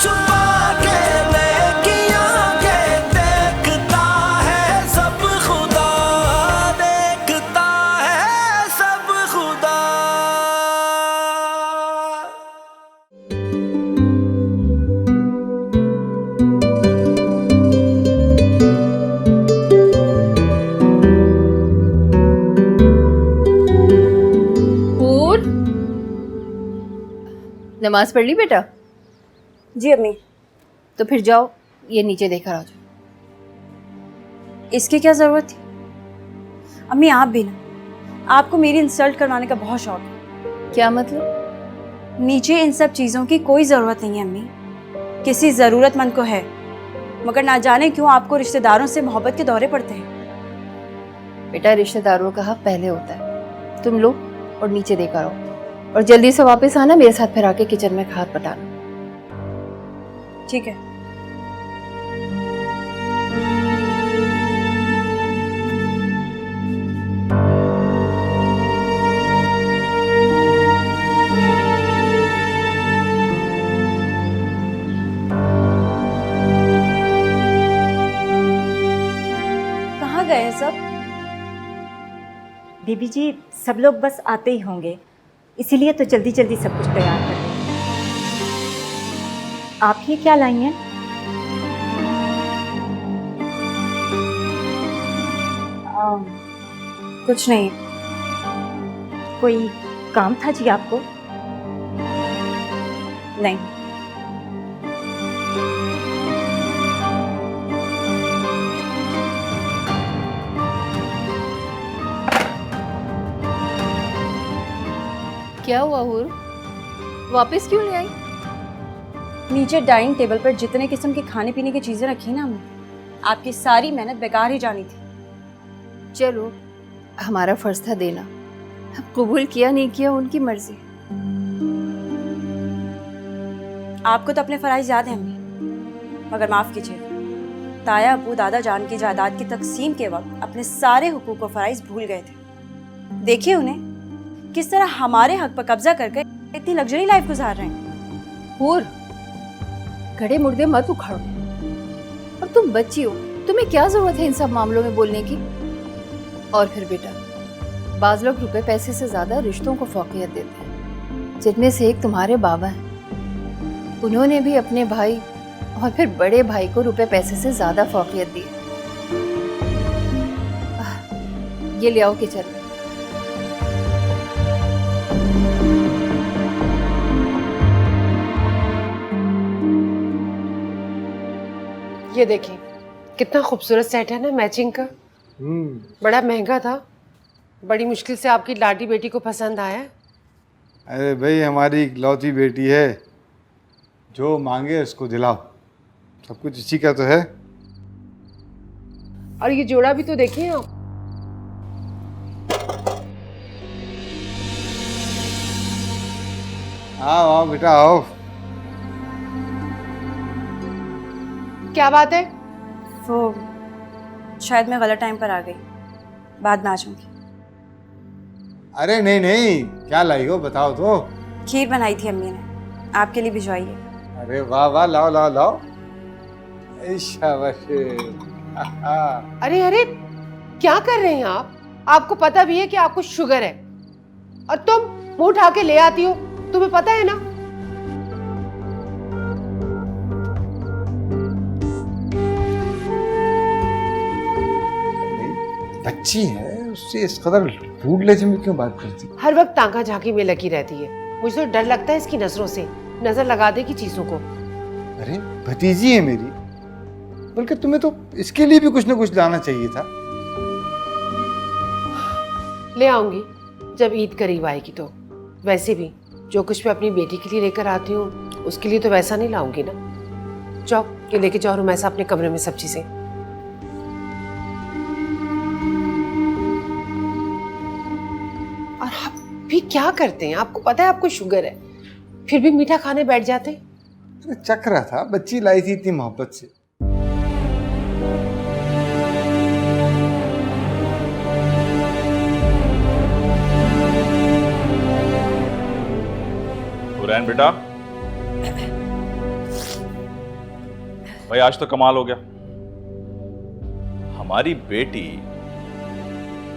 छुपा के नेकियां के देखता है सब खुदा, देखता है सब खुदा। नमाज पढ़ ली बेटा? जी अम्मी। तो फिर जाओ, ये नीचे देखकर आ जाओ। इसकी क्या ज़रूरत थी? अम्मी आप भी ना, आपको मेरी इंसल्ट करवाने का बहुत शौक है। क्या मतलब? नीचे इन सब चीज़ों की कोई ज़रूरत नहीं है अम्मी, किसी ज़रूरतमंद को है, मगर ना जाने क्यों आपको रिश्तेदारों से मोहब्बत के दौरे पड़ते हैं। बेटा रिश्तेदारों का हक पहले होता है। तुम लो और नीचे देखकर आओ, और जल्दी से वापस आना, मेरे साथ फिर आके किचन में हाथ बटाना। ठीक है। कहाँ गए हैं सब? बीबी जी सब लोग बस आते ही होंगे, इसीलिए तो जल्दी जल्दी सब कुछ तैयार कर रहे हैं। आप ये क्या लाई हैं? कुछ नहीं। कोई काम था जी आपको? नहीं। क्या हुआ हुर? वापस क्यों ले आई? नीचे डाइनिंग टेबल पर जितने किस्म के खाने पीने की चीजें रखी ना हमने, आपकी सारी मेहनत बेकार ही जानी थी। चलो, हमारा फर्ज था देना, अब कबूल किया नहीं किया उनकी मर्जी। आपको तो अपने फराइज याद है अम्मी, मगर माफ कीजिए, ताया अबू दादा जान की जायदाद की तकसीम के वक्त अपने सारे हुकूक और फराइज भूल गए थे। देखिए उन्हें किस तरह हमारे हक पर कब्जा करके इतनी लग्जरी लाइफ गुजार रहे हैं। हुर, गड़े मुर्दे मत उखाड़ो, और तुम बच्ची हो, तुम्हें क्या जरूरत है इन सब मामलों में बोलने की? और फिर बेटा, बाज लोग रुपए पैसे से ज्यादा रिश्तों को फौकियत देते हैं, जिनमें से एक तुम्हारे बाबा हैं। उन्होंने भी अपने भाई और फिर बड़े भाई को रुपए पैसे से ज्यादा फौकियत दी। ये ले आओ किचन में। ये देखिए कितना खूबसूरत सेट है ना, मैचिंग का। बड़ा महंगा था, बड़ी मुश्किल से आपकी लाडी बेटी को पसंद आया। अरे भाई, हमारी इकलौती बेटी है, जो मांगे उसको दिलाओ, सब कुछ इसी का तो है। और ये जोड़ा भी तो देखिए आप। आओ आओ बेटा आओ। क्या बात है? वो शायद मैं गलत टाइम पर आ गई, बाद में आ जाऊंगी। अरे नहीं नहीं, क्या लाई हो बताओ तो। खीर बनाई थी अम्मी ने, आपके लिए भिजवाई है। अरे वाह वाह, लाओ लाओ लाओ। शाबाश। अरे अरे क्या कर रहे हैं आप? आपको पता भी है कि आपको शुगर है, और तुम मुंह उठा के ले आती हो, तुम्हें पता है ना। बच्ची है, उससे इस कदर फूड लेजम में क्यों बात करती? हर वक्त ताका झांकी में लगी रहती है, मुझे तो डर लगता है इसकी नजरों से, नजर लगा देगी चीजों को। अरे भतीजी है मेरी, बल्कि तुम्हें तो इसके लिए भी कुछ ना कुछ लाना चाहिए था। ले आऊंगी जब ईद करीब आएगी तो। वैसे भी जो कुछ मैं अपनी बेटी के लिए लेकर आती हूँ, उसके लिए तो वैसा नहीं लाऊंगी ना। जाओ ये लेके जाओ रुमैसा अपने कमरे में सब चीजें। और आप भी क्या करते हैं? आपको पता है आपको शुगर है, फिर भी मीठा खाने बैठ जाते हैं। चख रहा था, बच्ची लाई थी इतनी मोहब्बत से। हुरैन बेटा, भाई आज तो कमाल हो गया। हमारी बेटी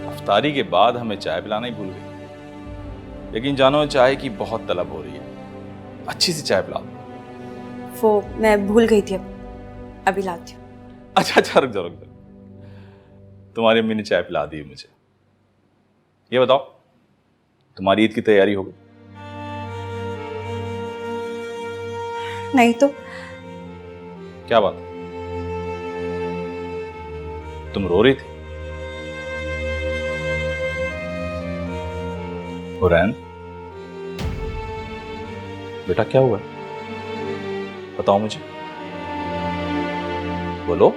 अफ्तारी के बाद हमें चाय पिलाना ही भूल गई। लेकिन जानो, चाय की बहुत तलब हो रही है, अच्छी सी चाय पिला दो। वो मैं भूल गई थी, अभी लाती हूँ। अच्छा रुक जाओ। तुम्हारी अम्मी ने चाय पिला दी मुझे। ये बताओ, तुम्हारी ईद की तैयारी हो गई? नहीं तो क्या बात, तुम रो रही थी? हुरैन बेटा, क्या हुआ? बताओ मुझे, बोलो।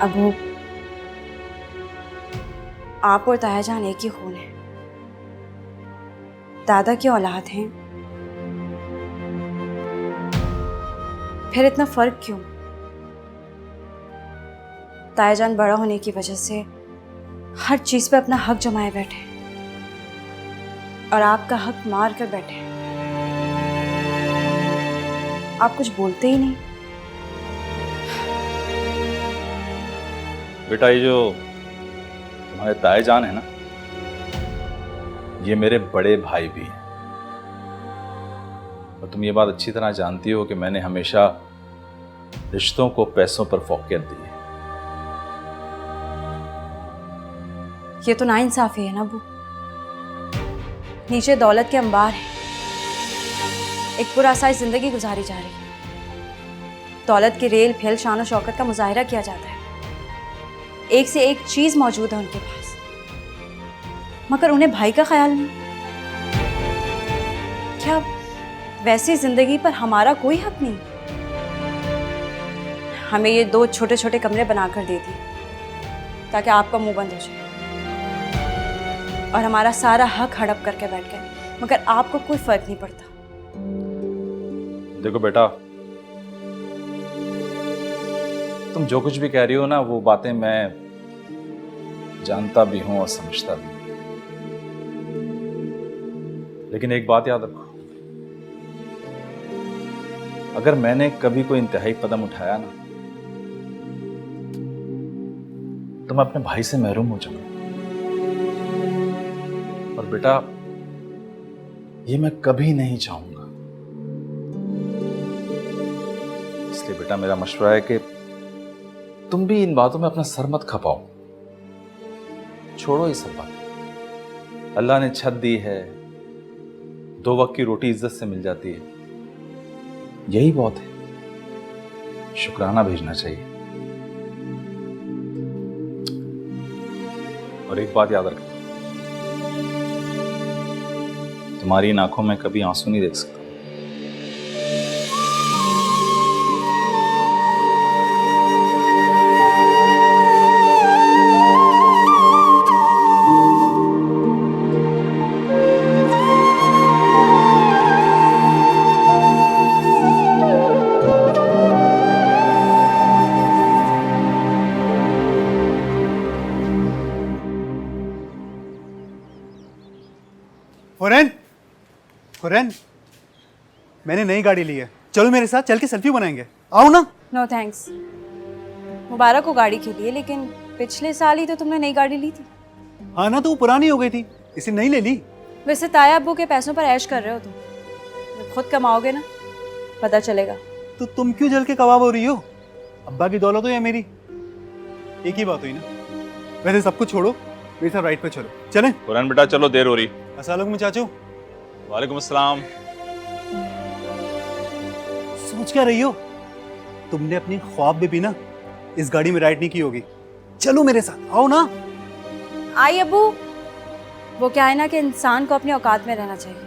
अबू, आप और ताया जान एक ही खून है, दादा की औलाद हैं, फिर इतना फर्क क्यों? ताया जान बड़ा होने की वजह से हर चीज पे अपना हक जमाए बैठे और आपका हक मार कर बैठे। आप कुछ बोलते ही नहीं। बेटा, ये जो तुम्हारे ताए जान है ना, ये मेरे बड़े भाई भी हैं। और तुम ये बात अच्छी तरह जानती हो कि मैंने हमेशा रिश्तों को पैसों पर फोकियत दी है। ये तो नाइंसाफी है ना अबू। नीचे दौलत के अंबार है, एक पुरअसाइश जिंदगी गुजारी जा रही है, दौलत की रेल फेल शान और शौकत का मुजाहिरा किया जाता है, एक से एक चीज मौजूद है उनके पास, मगर उन्हें भाई का ख्याल नहीं। क्या वैसी जिंदगी पर हमारा कोई हक नहीं? हमें ये 2 छोटे छोटे कमरे बनाकर दे दिए ताकि आपका मुंह बंद हो जाए और हमारा सारा हक हड़प करके बैठ गए, मगर आपको कोई फर्क नहीं पड़ता। देखो बेटा, तुम जो कुछ भी कह रही हो ना, वो बातें मैं जानता भी हूं और समझता भी हूं, लेकिन एक बात याद रखो, अगर मैंने कभी कोई इंतहाई कदम उठाया ना, तो मैं अपने भाई से महरूम हो जाऊंगा। और बेटा, ये मैं कभी नहीं चाहूंगा। इसलिए बेटा, मेरा मशवरा है कि तुम भी इन बातों में अपना सर मत खपाओ। छोड़ो ये सब बात। अल्लाह ने छत दी है, 2 वक्त की रोटी इज्जत से मिल जाती है, यही बहुत है। शुक्राना भेजना चाहिए। और एक बात याद रखना, तुम्हारी इन आंखों में कभी आंसू नहीं देख सकता। हुरैन, मैंने नई गाड़ी ली है, चलो मेरे साथ, चल के सेल्फी बनाएंगे। आओ ना। No thanks. मुबारक हो गाड़ी के लिए, लेकिन पिछले साल ही तो तुमने नई गाड़ी ली थी। हाँ ना, तो वो पुरानी हो गई थी, इसे नई ले ली। वैसे ताया अब्बू के पैसों पर ऐश कर रहे हो तुम, जब खुद कमाओगे ना पता चलेगा। तो तुम क्यों जल के कबाब हो रही हो? अब्बा की दौलत हो या मेरी, एक ही बात हुई ना। वैसे सब कुछ छोड़ो, मेरे साथ राइड पे चलो। चलें? कुरान बेटा चलो, देर हो रही। अस्सलाम वालेकुम चाचू। वालेकुम अस्सलाम। सोच क्या रही हो? तुमने अपनी ख्वाब में भी ना इस गाड़ी में राइड नहीं की होगी। चलो मेरे साथ, आओ ना। आई अब्बू, वो क्या है ना कि इंसान को अपनी औकात में रहना चाहिए।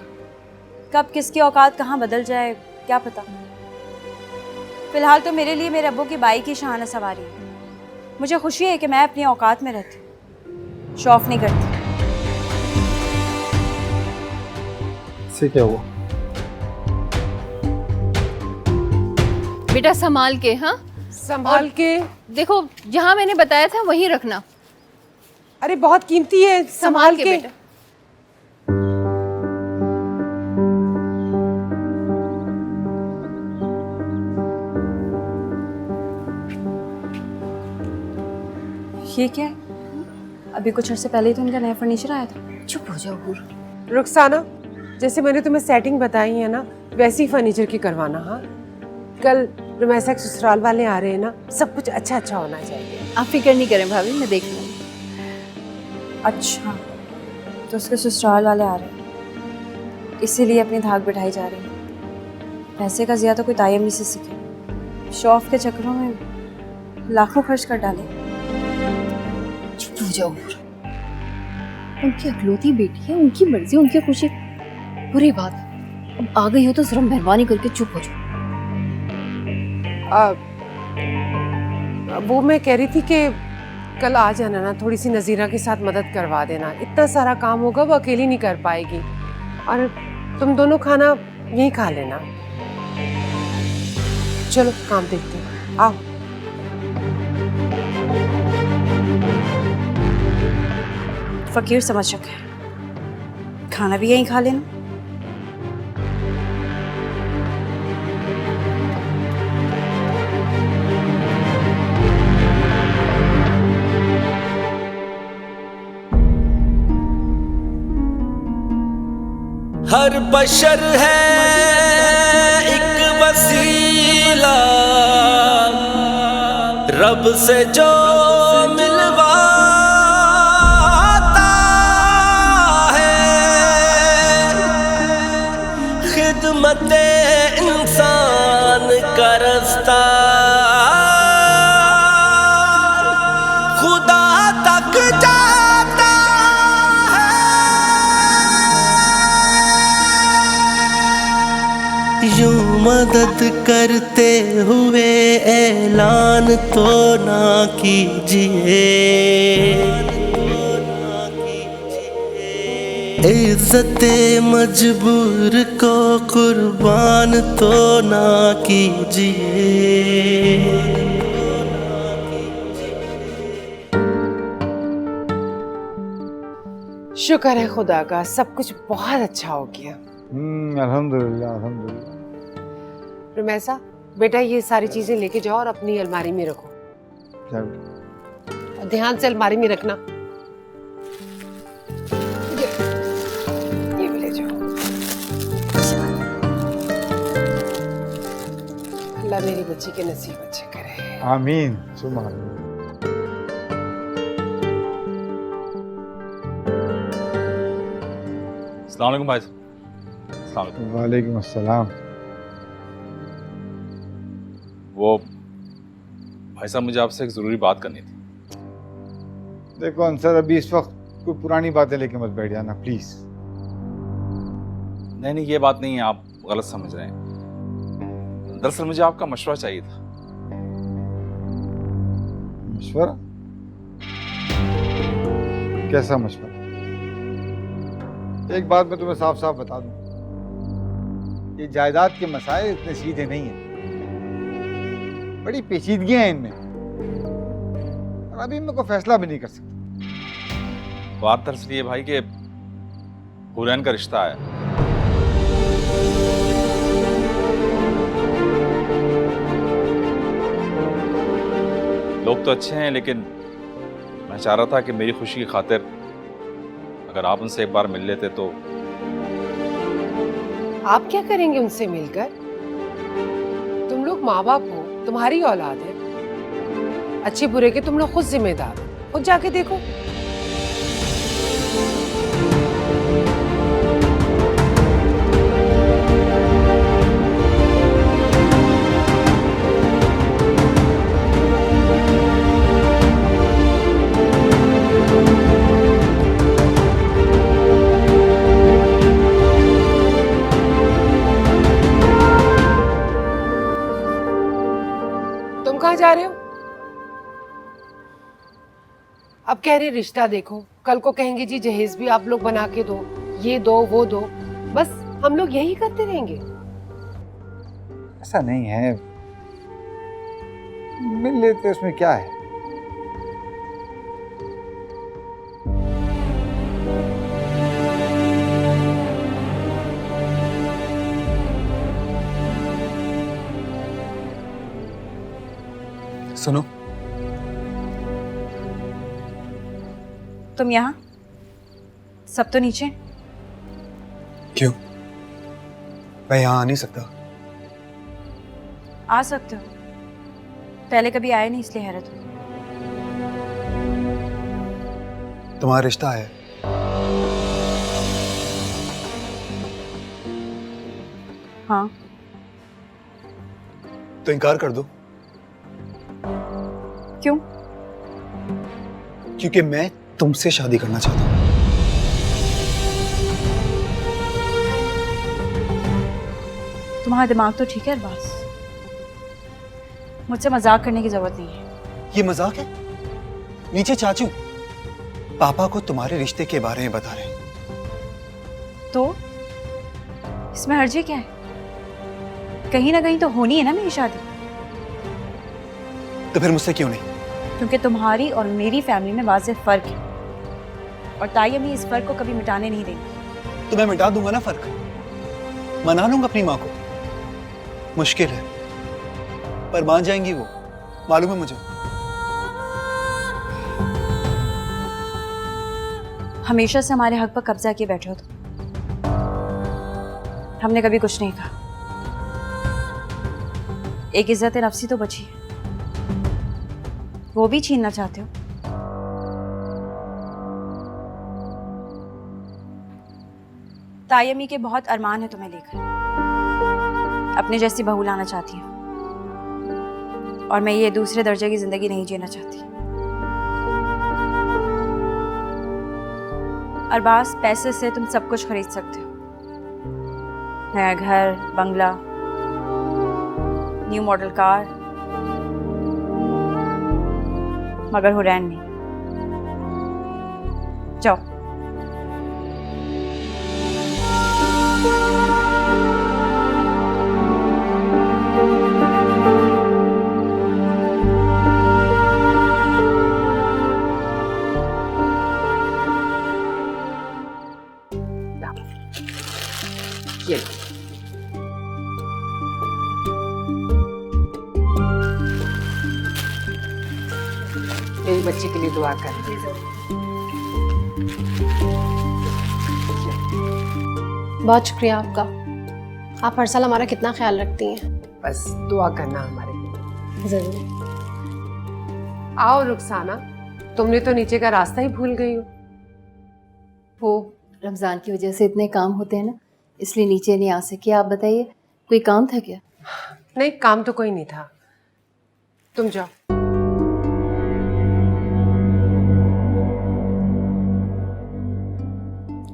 कब किसकी औकात कहाँ बदल जाए क्या पता। फिलहाल तो मेरे लिए मेरे अब्बू की बाइक की शाहाना सवारी है। मुझे खुशी है कि मैं अपनी औकात में रहती हूँ, शौक नहीं करती। इससे क्या हुआ? बेटा संभाल के, हाँ संभाल के। देखो, जहाँ मैंने बताया था वहीं रखना। अरे बहुत कीमती है, संभाल के। बेटा। ये क्या है? अभी कुछ अर्से पहले ही तो इनका नया फर्नीचर आया था। चुप हो जाओ हूर। रुखसाना, जैसे मैंने तुम्हें सेटिंग बताई है ना, वैसी ही फर्नीचर की करवाना। हाँ, कल रुमैसा के ससुराल वाले आ रहे हैं ना, सब कुछ अच्छा अच्छा होना चाहिए। आप फिक्र नहीं करें भाभी, मैं देख लूँगी। अच्छा, तो उसके ससुराल वाले आ रहे हैं, इसीलिए अपनी धाक बिठाई जा रही है। पैसे का ज़्यादा कोई तायम नहीं से सीखे, शो ऑफ के चक्करों में लाखों खर्च कर डाले। चुप हो जाओ हूर। उनकी अकलौती बेटी है, उनकी मर्जी, उनकी खुशी। बुरी बात, अब आ गई हो तो जरा मेहरबानी करके चुप हो जाओ। वो मैं कह रही थी कि कल आ जाना ना, थोड़ी सी नज़ीरा के साथ मदद करवा देना। इतना सारा काम होगा, वो अकेली नहीं कर पाएगी। और तुम दोनों खाना यहीं खा लेना। चलो काम देखते हैं, आओ। फकीर समझ रखा है, खाना भी यहीं खा लेना। हर बशर है एक वसीला, रब से जो मिलवाता है, खिदमते इंसान का रास्ता खुदा तक जाता है। यूं मदद करते हुए ऐलान तो ना कीजिए, इज्जते मजबूर को कुर्बान तो ना कीजिए। शुक्र है खुदा का, सब कुछ बहुत अच्छा हो गया। अल्हम्दुलिल्लाह अल्हम्दुलिल्लाह। रुमैसा, बेटा ये सारी चीजें लेके जाओ और अपनी अलमारी में रखो। चलो। और ध्यान से अलमारी में रखना। ये भी ले जाओ। अल्लाह मेरी बच्ची के नसीब अच्छे करे। आमीन सुबह आमीन। अस्सलाम वालेकुम भाई साहब। अस्सलाम वालेकुम। वालेकुम अस्सलाम। वो भाई साहब, मुझे आपसे एक ज़रूरी बात करनी थी। देखो अंसर, अभी इस वक्त कोई पुरानी बातें लेके मत बैठ जाना प्लीज। नहीं नहीं, ये बात नहीं है, आप गलत समझ रहे हैं। दरअसल मुझे आपका मशवरा चाहिए था। मशवरा? कैसा मशवरा? एक बात मैं तुम्हें साफ साफ बता दूं, ये जायदाद के मसाइल इतने सीधे नहीं हैं, बड़ी पेचीदगियां हैं इनमें, और अभी मैं कोई फैसला भी नहीं कर सकता। बात दरअसल ये भाई कि हुरैन का रिश्ता है। लोग तो अच्छे हैं, लेकिन मैं चाह रहा था कि मेरी खुशी की खातिर अगर आप उनसे एक बार मिल लेते तो। आप क्या करेंगे उनसे मिलकर? तुम लोग माँ बाप हो, तुम्हारी औलाद है, अच्छे बुरे के तुम लोग खुद जिम्मेदार हो, खुद जाके देखो। तुम कहाँ जा रहे हो? अब कह रहे रिश्ता देखो, कल को कहेंगे जी जहेज भी आप लोग बना के दो, ये दो वो दो, बस हम लोग यही करते रहेंगे। ऐसा नहीं है, मिल लेते उसमें क्या है। सुनो, तुम यहाँ, सब तो नीचे। क्यों? मैं यहाँ आ नहीं सकता? आ सकते हो, पहले कभी आए नहीं इसलिए हैरत हुई। तुम्हारा रिश्ता है? हाँ। तो इनकार कर दो। क्यों? क्योंकि मैं तुमसे शादी करना चाहता हूँ। तुम्हारा दिमाग तो ठीक है अरबाज, मुझसे मजाक करने की जरूरत नहीं है। ये मजाक है? नीचे चाचू पापा को तुम्हारे रिश्ते के बारे में बता रहे हैं। तो इसमें हर्जी क्या है? कहीं ना कहीं तो होनी है ना मेरी शादी। तो फिर मुझसे क्यों नहीं? क्योंकि तुम्हारी और मेरी फैमिली में वाज़ेह फर्क है, और ताई अम्मी इस फर्क को कभी मिटाने नहीं देंगी। तो मैं मिटा दूंगा ना फर्क, मना लूंगा अपनी माँ को। मुश्किल है पर मान जाएंगी वो, मालूम है मुझे। हमेशा से हमारे हक पर कब्जा किए बैठे हो तुम। हमने कभी कुछ नहीं कहा। एक इज्जत नफ्सी तो बची है, वो भी छीनना चाहते हो। ताई अम्मी के बहुत अरमान है तुम्हें लेकर, अपने जैसी बहू लाना चाहती है, और मैं ये दूसरे दर्जे की जिंदगी नहीं जीना चाहती। अरबाज, पैसे से तुम सब कुछ खरीद सकते हो, नया घर, बंगला, न्यू मॉडल कार, मगर हुरैन नहीं। जाओ। ये मेरी बच्ची के लिए दुआ कर। बहुत शुक्रिया आपका, आप हर साल हमारा कितना ख्याल रखती हैं। बस दुआ करना हमारे लिए। जरूर। आओ रुखसाना, तुमने तो नीचे का रास्ता ही भूल गई हो। वो रमज़ान की वजह से इतने काम होते हैं ना, इसलिए नीचे नहीं आ सके। आप बताइए, कोई काम था क्या? नहीं, काम तो कोई नहीं था, तुम जाओ।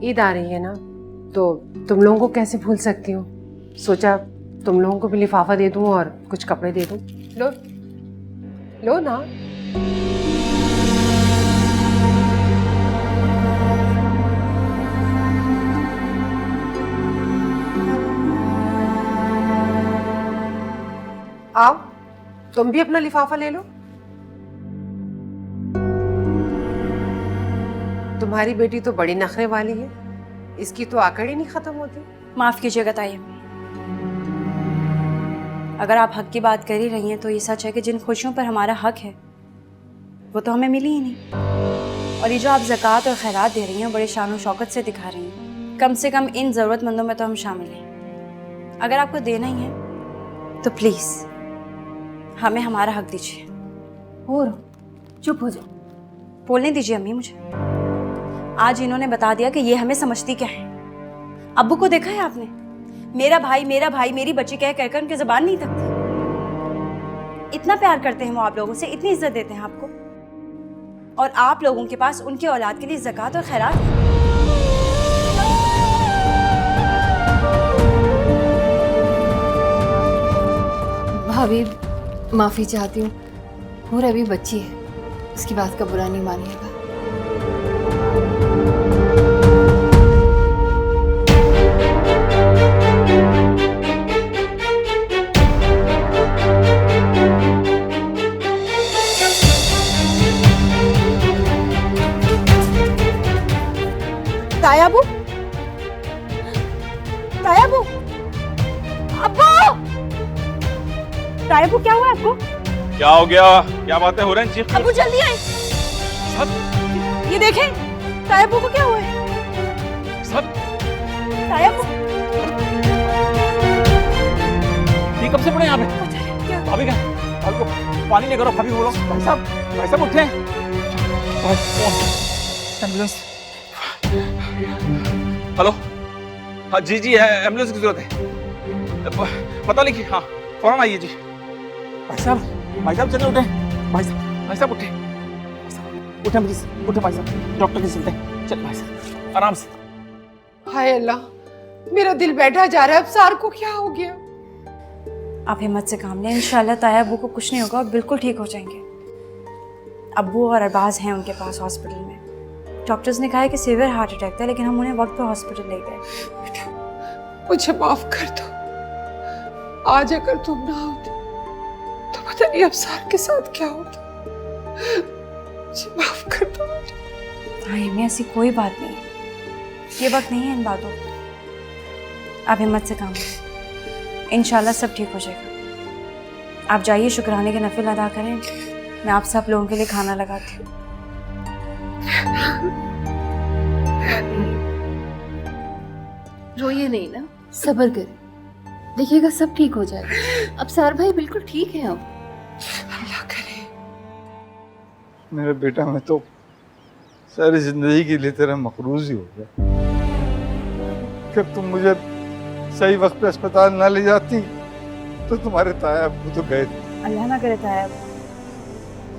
ईद आ रही है ना, तो तुम लोगों को कैसे भूल सकती हूँ। सोचा तुम लोगों को भी लिफाफा दे दूँ और कुछ कपड़े दे दूँ। लो लो ना। आओ, तुम भी अपना लिफाफा ले लो। तुम्हारी बेटी तो बड़ी नखरे वाली है, इसकी तो आकड़ ही नहीं खत्म होती। माफ कीजिएगा ताई अम्मी, अगर आप हक की बात कर ही रही हैं तो ये सच है कि जिन खुशियों पर हमारा हक है वो तो हमें मिली ही नहीं। और ये जो आप ज़कात और खैरात दे रही हैं बड़े शान और शौकत से दिखा रही हैं, कम से कम इन ज़रूरतमंदों में तो हम शामिल हैं। अगर आपको देना ही है तो प्लीज़ हमें हमारा हक दीजिए। और चुप हो जाओ। बोलने दीजिए अम्मी मुझे। आज इन्होंने बता दिया कि ये हमें समझती क्या है। अब्बू को देखा है आपने? मेरा भाई मेरी बच्ची कह कर उनकी ज़बान नहीं थकती। इतना प्यार करते हैं वो आप लोगों से, इतनी इज्जत देते हैं आपको, और आप लोगों के पास उनकी औलाद के लिए ज़कात और खैरात है। भाभी, माफ़ी चाहती हूँ, और अभी बच्ची है, उसकी बात का बुरा नहीं मानिएगा। तायाबू, तायाबू, अब्बू, तायाबू क्या हुआ आपको? क्या हो गया? क्या बातें हो रही हैं? चीख अब्बू जल्दी आए। ये देखें, ताया अब्बू को क्या हुआ है? सब ताया अब्बू ये कब से पड़े यहाँ पे? भाभी क्या? भाभी को पानी लेकर आओ, भाभी बोलो। भाई साहब उठे। एम्बुलेंस। हेलो, हाँ जी एम्बुलेंस की जरूरत है। पता लिखिए, हाँ फौरन आइए जी। भाई साहब चले उठे। भाई साहब उठे। उठे प्लीज, उठे भाई साहब, डॉक्टर के चलते हैं। चल भाई साहब आराम से। हाय अल्लाह, मेरा दिल बैठा जा रहा है। अब सार को क्या हो गया? आप हिम्मत से काम लें, इंशाल्लाह ताया अब्बू को कुछ नहीं होगा और बिल्कुल ठीक हो जाएंगे। अब्बू और अरबाज हैं उनके पास हॉस्पिटल में। डॉक्टर्स ने कहा है कि सीवियर हार्ट अटैक था, लेकिन हम उन्हें वक्त पे हॉस्पिटल ले गए। मुझे माफ कर दो। आज अगर तुम ना होती तो पता नहीं अब सार के साथ क्या होता। मुझे माफ कर दो। हाँ हिम्मत, ऐसी कोई बात नहीं है, ये वक्त नहीं है इन बातों का। आप हिम्मत से काम लें, इंशाल्लाह सब ठीक हो जाएगा। आप जाइए, शुक्राने के नफिल अदा करें। मैं आप सब लोगों के लिए खाना लगाती हूँ। रोइए नहीं ना, सब्र करें, देखिएगा सब ठीक हो जाएगा। अब सार भाई बिल्कुल ठीक है। अब अल्लाह करे। मेरा बेटा, मैं तो सारी जिंदगी के लिए तेरा मकरूज ही हो गया। जब तुम मुझे सही वक्त पे अस्पताल ना ले जाती तो तुम्हारे ताया अब्बू तो गए थे। अल्लाह ना करे ताया अब्बू,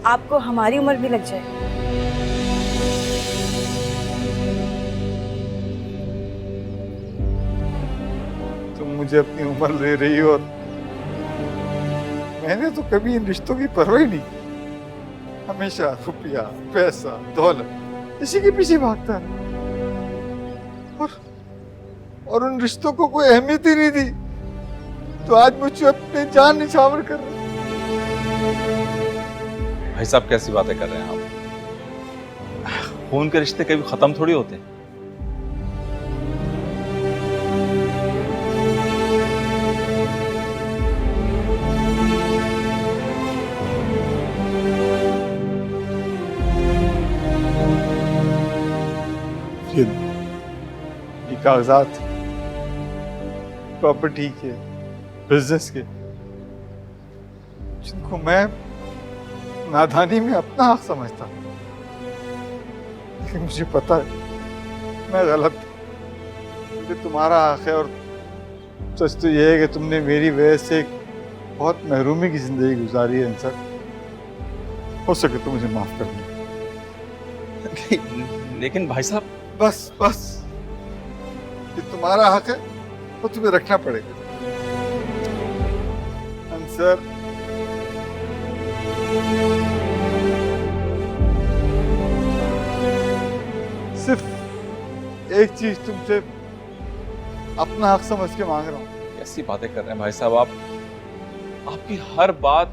आपको हमारी उम्र भी लग जाए। तुम मुझे अपनी उम्र ले रही हो और मैंने तो कभी इन रिश्तों की परवाह ही नहीं की। हमेशा रुपया, पैसा, दौलत इसी के पीछे भागता है और उन रिश्तों को कोई अहमियत ही नहीं दी। तो आज मुझे अपने जान निछावर कर रहे। भाई साहब कैसी बातें कर रहे हैं आप? खून के रिश्ते कभी खत्म थोड़ी होते हैं। ये कागजात, प्रॉपर्टी के, बिजनेस के, जिनको मैं नादानी में अपना हक समझता, लेकिन मुझे पता है मैं गलत। क्योंकि तुम्हारा हक है और सच तो यह है कि तुमने मेरी वजह से एक बहुत महरूमी की जिंदगी गुजारी है। अंसर, हो सके तो मुझे माफ कर दो। लेकिन भाई साहब, बस ये तुम्हारा हक है तो तुम्हें रखना पड़ेगा। अंसर, सिर्फ एक चीज तुमसे अपना हक समझ के मांग रहा हूँ। कैसी बातें कर रहे हैं भाई साहब आप? आपकी हर बात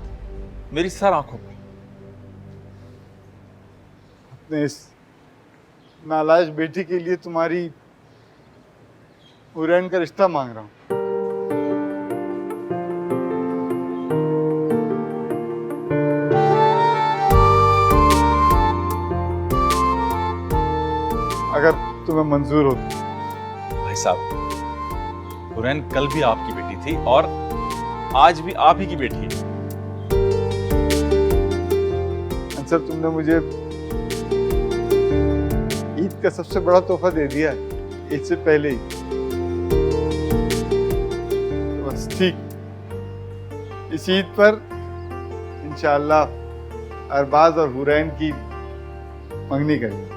मेरी सर आंखों पर। अपने इस नालायक बेटी के लिए तुम्हारी हुरैन का रिश्ता मांग रहा हूँ। अगर तुम्हें मंजूर हो। भाई साहब, हुरैन कल भी आपकी बेटी थी और आज भी आप ही की बेटी है। अंसर, तुमने मुझे ईद का सबसे बड़ा तोहफा दे दिया है, ईद से पहले ही। बस ठीक इस ईद पर इंशाअल्लाह अरबाज और हुरैन की मंगनी करेंगे।